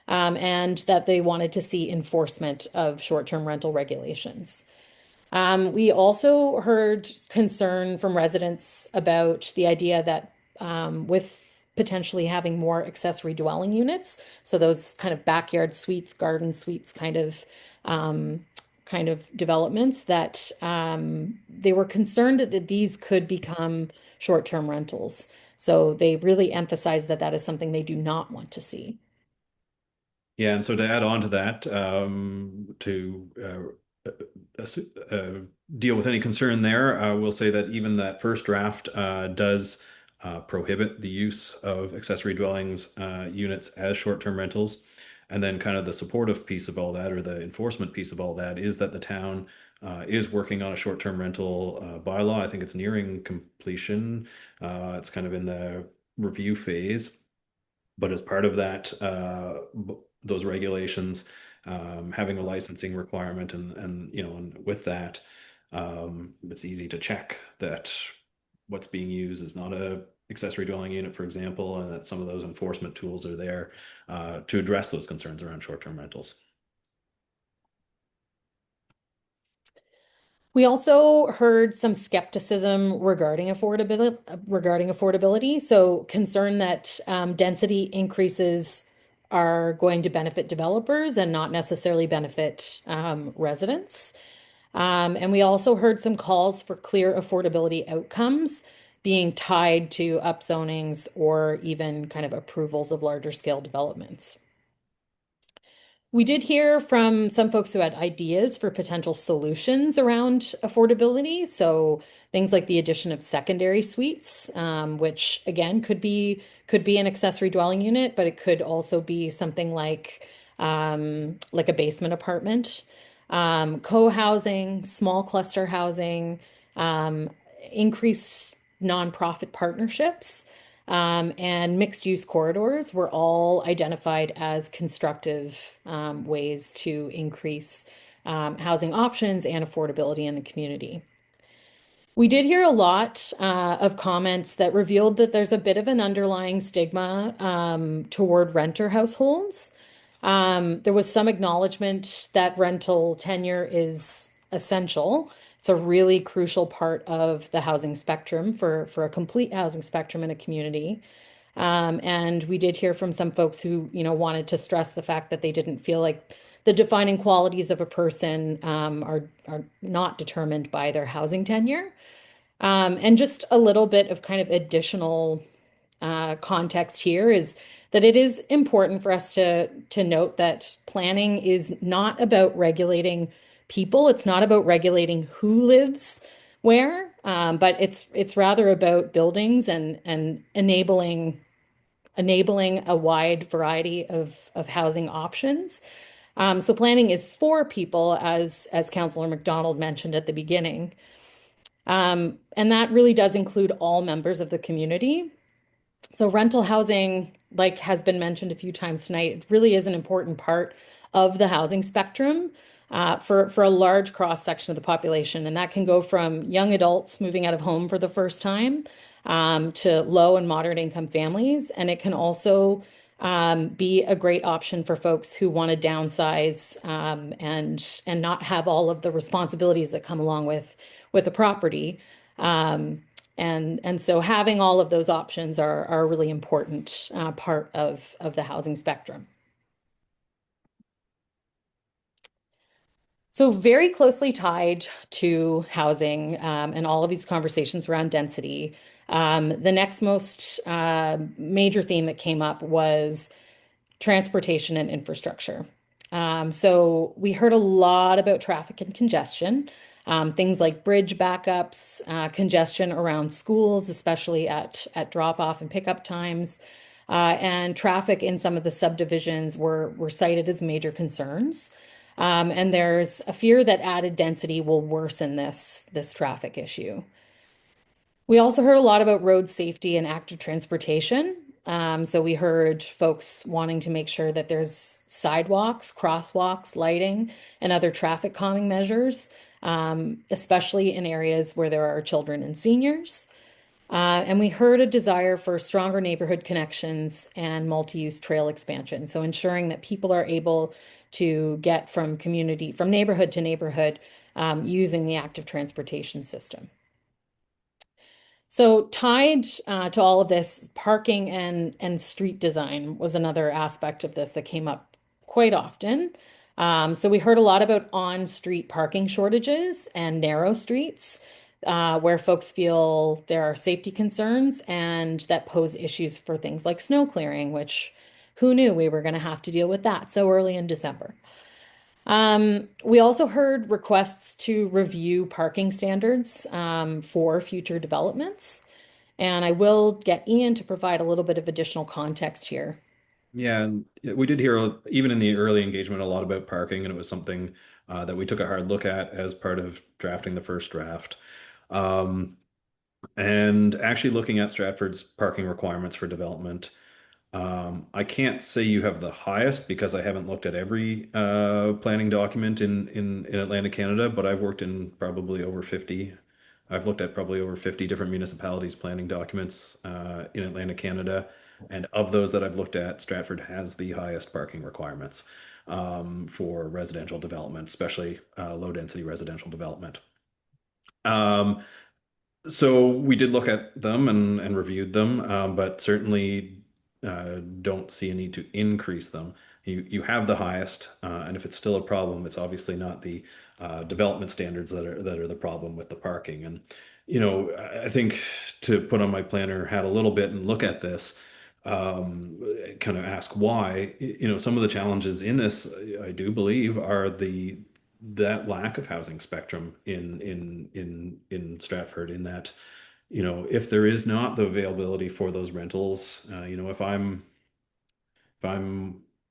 and that they wanted to see enforcement of short-term rental regulations. We also heard concern from residents about the idea that with potentially having more accessory dwelling units, so those kind of backyard suites, garden suites kind of developments, that they were concerned that these could become short-term rentals. So they really emphasized that that is something they do not want to see. Yeah, and so to add on to that, to deal with any concern there, we'll say that even that first draft does prohibit the use of accessory dwellings units as short-term rentals. And then kind of the supportive piece of all that, or the enforcement piece of all that, is that the town is working on a short-term rental bylaw. I think it's nearing completion. It's kind of in the review phase. But as part of that, those regulations, having a licensing requirement, and with that, it's easy to check that what's being used is not a accessory dwelling unit, for example, and that some of those enforcement tools are there to address those concerns around short-term rentals. We also heard some skepticism regarding affordability. So concern that density increases are going to benefit developers and not necessarily benefit residents. And we also heard some calls for clear affordability outcomes being tied to upzonings or even kind of approvals of larger scale developments. We did hear from some folks who had ideas for potential solutions around affordability. So things like the addition of secondary suites, which again could be an accessory dwelling unit, but it could also be something like a basement apartment, co-housing, small cluster housing, increased nonprofit partnerships. And mixed use corridors were all identified as constructive ways to increase housing options and affordability in the community. We did hear a lot of comments that revealed that there's a bit of an underlying stigma toward renter households. There was some acknowledgement that rental tenure is essential It's a really crucial part of the housing spectrum for a complete housing spectrum in a community. And we did hear from some folks who, wanted to stress the fact that they didn't feel like the defining qualities of a person are not determined by their housing tenure. And just a little bit of kind of additional context here is that it is important for us to note that planning is not about regulating people. It's not about regulating who lives where, but it's rather about buildings and enabling a wide variety of housing options. So planning is for people, as Councillor McDonald mentioned at the beginning. And that really does include all members of the community. So rental housing, like has been mentioned a few times tonight, it really is an important part of the housing spectrum for a large cross section of the population, and that can go from young adults moving out of home for the first time to low and moderate income families, and it can also be a great option for folks who want to downsize and not have all of the responsibilities that come along with a property. And so having all of those options are a really important part of the housing spectrum. So very closely tied to housing and all of these conversations around density. The next most major theme that came up was transportation and infrastructure. So we heard a lot about traffic and congestion, things like bridge backups, congestion around schools, especially at drop-off and pickup times, and traffic in some of the subdivisions were cited as major concerns. And there's a fear that added density will worsen this traffic issue. We also heard a lot about road safety and active transportation. So we heard folks wanting to make sure that there's sidewalks, crosswalks, lighting, and other traffic calming measures, especially in areas where there are children and seniors. And we heard a desire for stronger neighborhood connections and multi-use trail expansion. So ensuring that people are able to get from neighborhood to neighborhood, using the active transportation system. So tied to all of this, parking and street design was another aspect of this that came up quite often. So we heard a lot about on-street parking shortages and narrow streets, where folks feel there are safety concerns and that pose issues for things like snow clearing, which who knew we were going to have to deal with that so early in December. We also heard requests to review parking standards for future developments. And I will get Ian to provide a little bit of additional context here. Yeah, and we did hear even in the early engagement a lot about parking, and it was something that we took a hard look at as part of drafting the first draft. Um, and actually looking at Stratford's parking requirements for development. I can't say you have the highest because I haven't looked at every planning document in Atlantic Canada, but I've worked in probably over 50. I've looked at probably over 50 different municipalities' planning documents in Atlantic Canada. And of those that I've looked at, Stratford has the highest parking requirements for residential development, especially low density residential development. Um, so we did look at them and reviewed them, but certainly don't see a need to increase them. You have the highest, and if it's still a problem, it's obviously not the development standards that are the problem with the parking. And I think to put on my planner hat a little bit and look at this, kind of ask why. Some of the challenges in this, I do believe, are the that lack of housing spectrum in Stratford, in that if there is not the availability for those rentals, if I'm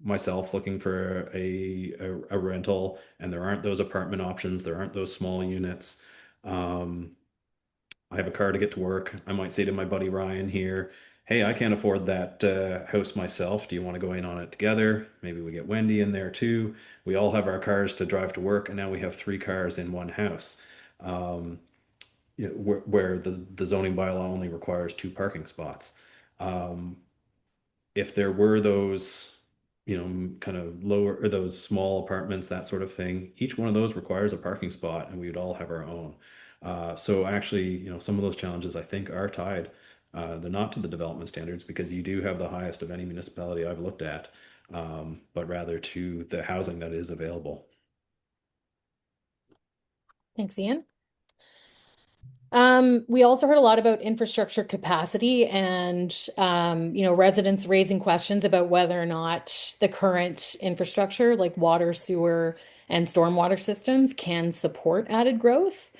myself looking for a rental and there aren't those apartment options, there aren't those small units. um I have a car to get to work. I might say to my buddy Ryan here, hey, I can't afford that house myself. Do you want to go in on it together? Maybe we get Wendy in there too. We all have our cars to drive to work, and now we have three cars in one house. Um, where the zoning bylaw only requires two parking spots. Um, if there were those kind of lower or those small apartments, that sort of thing, each one of those requires a parking spot, and we would all have our own. So actually, some of those challenges I think are tied. They're not to the development standards because you do have the highest of any municipality I've looked at, but rather to the housing that is available. Thanks, Ian. We also heard a lot about infrastructure capacity and, residents raising questions about whether or not the current infrastructure, like water, sewer, and stormwater systems, can support added growth.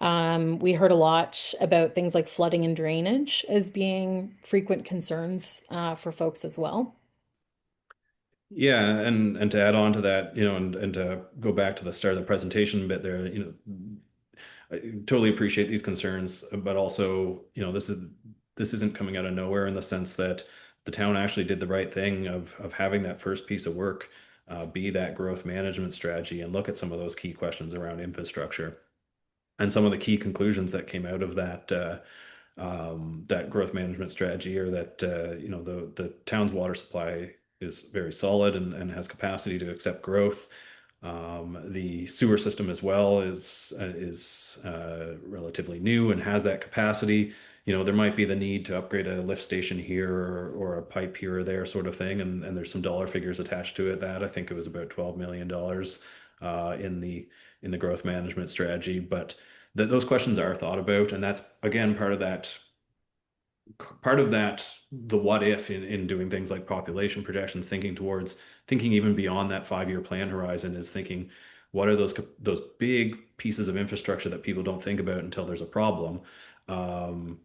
We heard a lot about things like flooding and drainage as being frequent concerns, for folks as well. Yeah, and to add on to that, and to go back to the start of the presentation bit there, I totally appreciate these concerns, but also, this isn't coming out of nowhere in the sense that the town actually did the right thing of having that first piece of work be that growth management strategy and look at some of those key questions around infrastructure. And some of the key conclusions that came out of that growth management strategy are that the town's water supply is very solid and has capacity to accept growth. The sewer system as well is relatively new and has that capacity. There might be the need to upgrade a lift station here or a pipe here or there sort of thing, and there's some dollar figures attached to it. That I think it was about $12 million in the growth management strategy, but those questions are thought about, and that's again part of that the what if in doing things like population projections, thinking even beyond that 5-year plan horizon, is thinking what are those big pieces of infrastructure that people don't think about until there's a problem. um,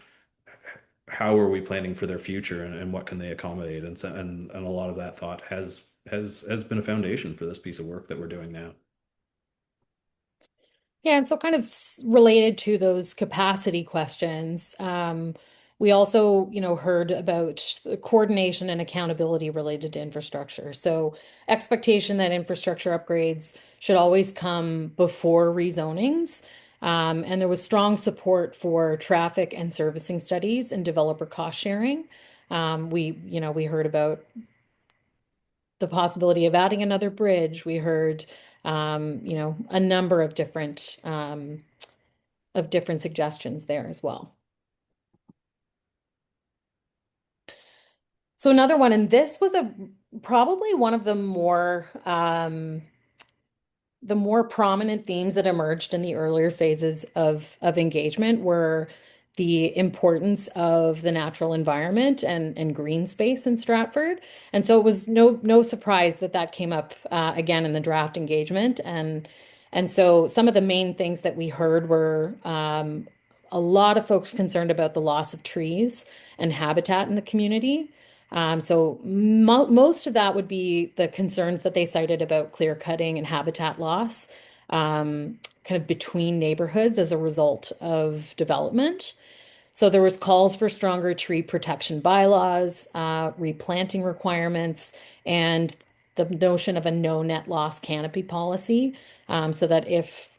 how are we planning for their future, and what can they accommodate, and a lot of that thought has been a foundation for this piece of work that we're doing now. Yeah, and so kind of related to those capacity questions, we also, heard about the coordination and accountability related to infrastructure. So expectation that infrastructure upgrades should always come before rezonings. And there was strong support for traffic and servicing studies and developer cost sharing. We heard about the possibility of adding another bridge. We heard, a number of different suggestions there as well. So another one, and this was probably one of the more prominent themes that emerged in the earlier phases of engagement were the importance of the natural environment and green space in Stratford. And so it was no surprise that that came up again in the draft engagement. And so some of the main things that we heard were a lot of folks concerned about the loss of trees and habitat in the community. So most of that would be the concerns that they cited about clear cutting and habitat loss, kind of between neighborhoods as a result of development. So there was calls for stronger tree protection bylaws, replanting requirements, and the notion of a no net loss canopy policy, so that if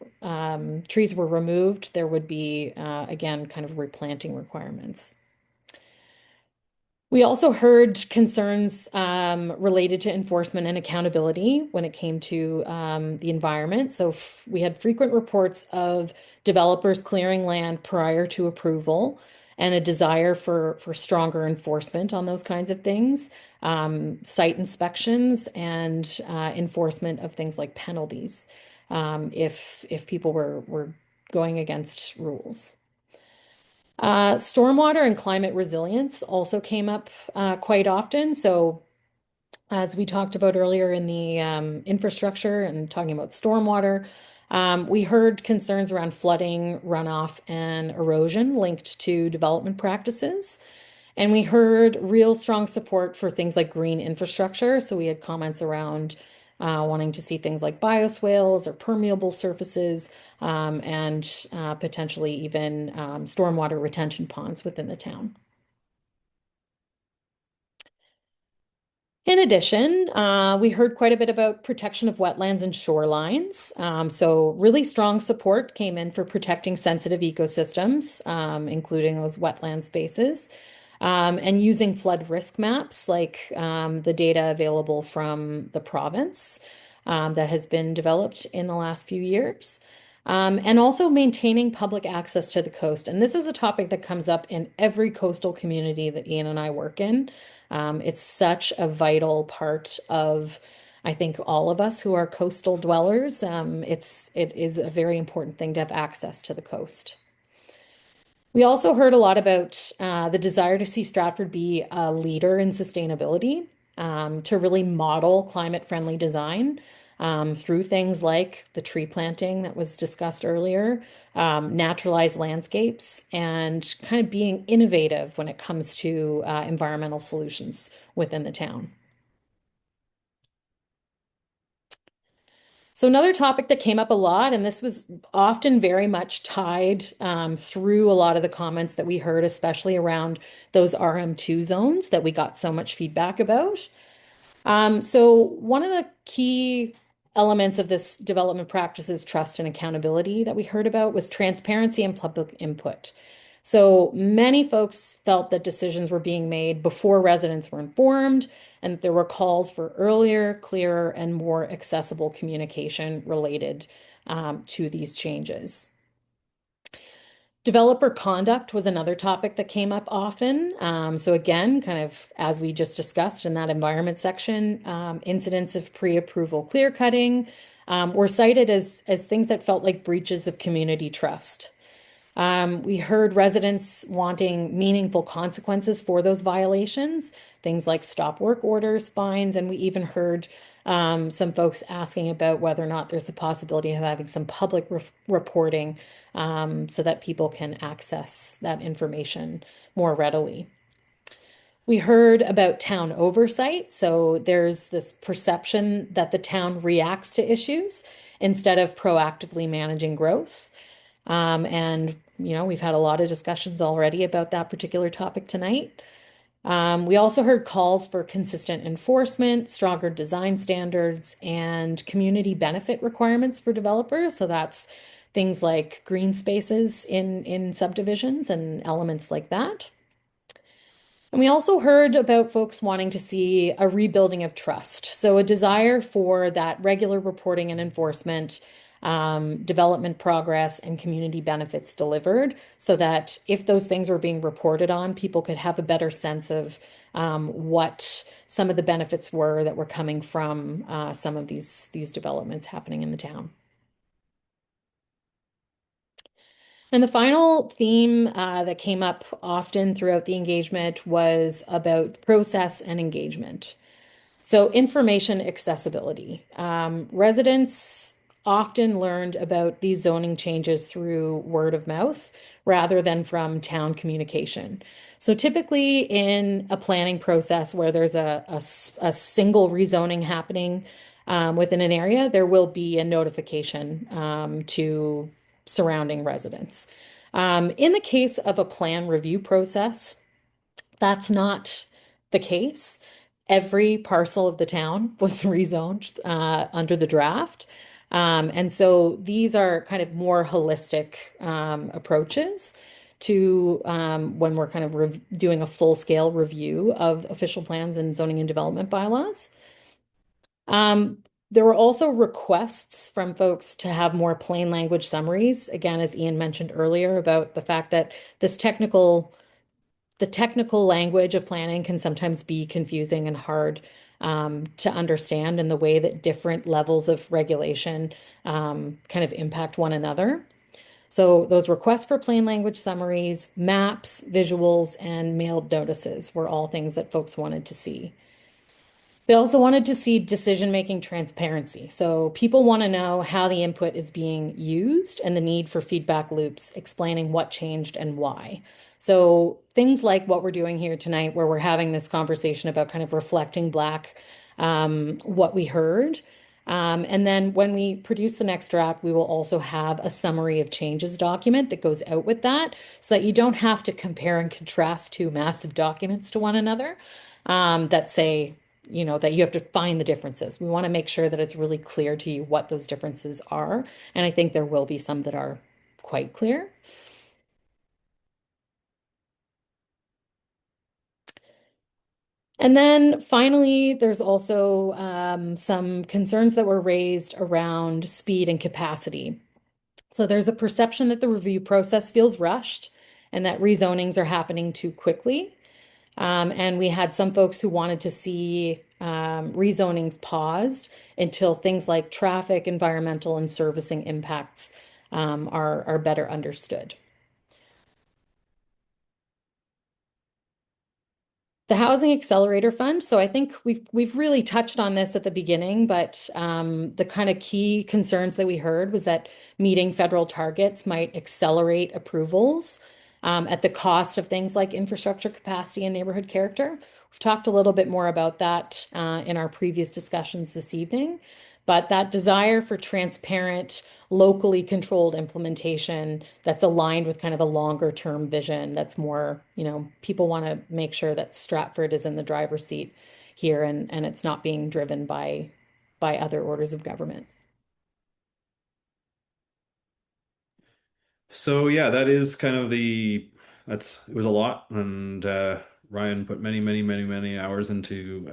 trees were removed, there would be again kind of replanting requirements. We also heard concerns related to enforcement and accountability when it came to the environment. So we had frequent reports of developers clearing land prior to approval and a desire for stronger enforcement on those kinds of things, site inspections and enforcement of things like penalties if people were going against rules. Stormwater and climate resilience also came up quite often. So, as we talked about earlier in the infrastructure and talking about stormwater, we heard concerns around flooding, runoff, and erosion linked to development practices. And we heard real strong support for things like green infrastructure. So we had comments around wanting to see things like bioswales or permeable surfaces, and potentially even stormwater retention ponds within the town. In addition, we heard quite a bit about protection of wetlands and shorelines. So really strong support came in for protecting sensitive ecosystems, including those wetland spaces. and using flood risk maps like the data available from the province that has been developed in the last few years. And also maintaining public access to the coast. And this is a topic that comes up in every coastal community that Ian and I work in. It's such a vital part of, I think, all of us who are coastal dwellers. It is a very important thing to have access to the coast. We also heard a lot about the desire to see Stratford be a leader in sustainability, to really model climate-friendly design through things like the tree planting that was discussed earlier, naturalized landscapes, and kind of being innovative when it comes to environmental solutions within the town. So another topic that came up a lot, and this was often very much tied through a lot of the comments that we heard, especially around those RM2 zones that we got so much feedback about. So one of the key elements of this development practices, trust and accountability that we heard about was transparency and public input. So many folks felt that decisions were being made before residents were informed, and that there were calls for earlier, clearer, and more accessible communication related to these changes. Developer conduct was another topic that came up often. So again, kind of as we just discussed in that environment section, incidents of pre-approval clear cutting were cited as things that felt like breaches of community trust. We heard residents wanting meaningful consequences for those violations, things like stop work orders, fines, and we even heard some folks asking about whether or not there's a possibility of having some public reporting so that people can access that information more readily. We heard about town oversight. So there's this perception that the town reacts to issues instead of proactively managing growth. We've had a lot of discussions already about that particular topic tonight. We also heard calls for consistent enforcement, stronger design standards, and community benefit requirements for developers. So that's things like green spaces in subdivisions and elements like that. And we also heard about folks wanting to see a rebuilding of trust. So a desire for that regular reporting and enforcement, development progress, and community benefits delivered so that if those things were being reported on, people could have a better sense of what some of the benefits were that were coming from some of these developments happening in the town. And the final theme that came up often throughout the engagement was about process and engagement. So, information accessibility. Residents often learned about these zoning changes through word of mouth rather than from town communication. So, typically in a planning process where there's a single rezoning happening within an area, there will be a notification to surrounding residents. In the case of a plan review process, that's not the case. Every parcel of the town was rezoned under the draft. And so these are kind of more holistic approaches to when we're kind of doing a full-scale review of official plans and zoning and development bylaws. There were also requests from folks to have more plain language summaries. Again, as Ian mentioned earlier, about the fact that the technical language of planning can sometimes be confusing and hard to understand in the way that different levels of regulation kind of impact one another. So those requests for plain language summaries, maps, visuals, and mailed notices were all things that folks wanted to see. They also wanted to see decision-making transparency. So people want to know how the input is being used and the need for feedback loops explaining what changed and why. So things like what we're doing here tonight, where we're having this conversation about kind of reflecting back what we heard. And then when we produce the next draft, we will also have a summary of changes document that goes out with that so that you don't have to compare and contrast two massive documents to one another that say, that you have to find the differences. We want to make sure that it's really clear to you what those differences are. And I think there will be some that are quite clear. And then finally, there's also some concerns that were raised around speed and capacity. So there's a perception that the review process feels rushed and that rezonings are happening too quickly. And we had some folks who wanted to see rezonings paused until things like traffic, environmental, and servicing impacts are better understood. The Housing Accelerator Fund. So I think we've really touched on this at the beginning, but the kind of key concerns that we heard was that meeting federal targets might accelerate approvals at the cost of things like infrastructure capacity and neighborhood character. We've talked a little bit more about that in our previous discussions this evening, but that desire for transparent, locally controlled implementation that's aligned with kind of a longer term vision that's more, people want to make sure that Stratford is in the driver's seat here and it's not being driven by other orders of government. So yeah, that is kind of it was a lot, and Ryan put many, many, many, many hours into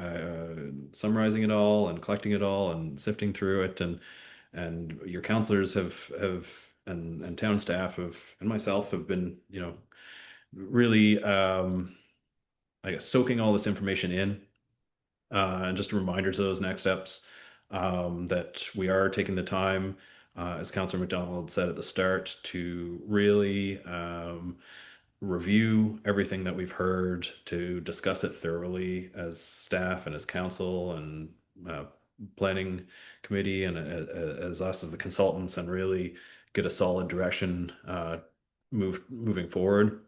summarizing it all and collecting it all and sifting through it, and your counselors have and town staff have and myself have been, really I guess soaking all this information in. And just a reminder to those next steps, that we are taking the time, as Councillor McDonald said at the start, to really review everything that we've heard, to discuss it thoroughly as staff and as council and uh, planning committee and as us as the consultants, and really get a solid direction moving forward.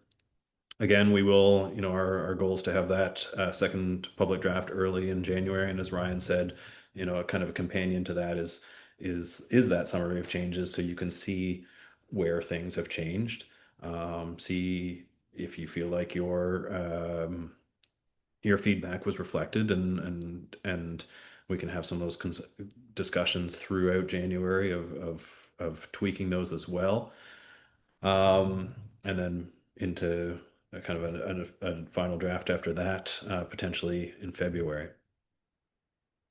Again, we will, our goal is to have that second public draft early in January. And as Ryan said, a kind of a companion to that is that summary of changes, so you can see where things have changed. See if you feel like your feedback was reflected, and we can have some of those discussions throughout January of tweaking those as well. And then into a kind of a final draft after that, potentially in February.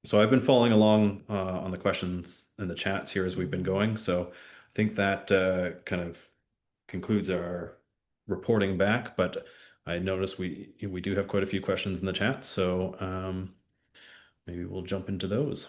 So I've been following along on the questions and the chats here as we've been going. So I think that kind of concludes our reporting back. But I notice we do have quite a few questions in the chat, so maybe we'll jump into those.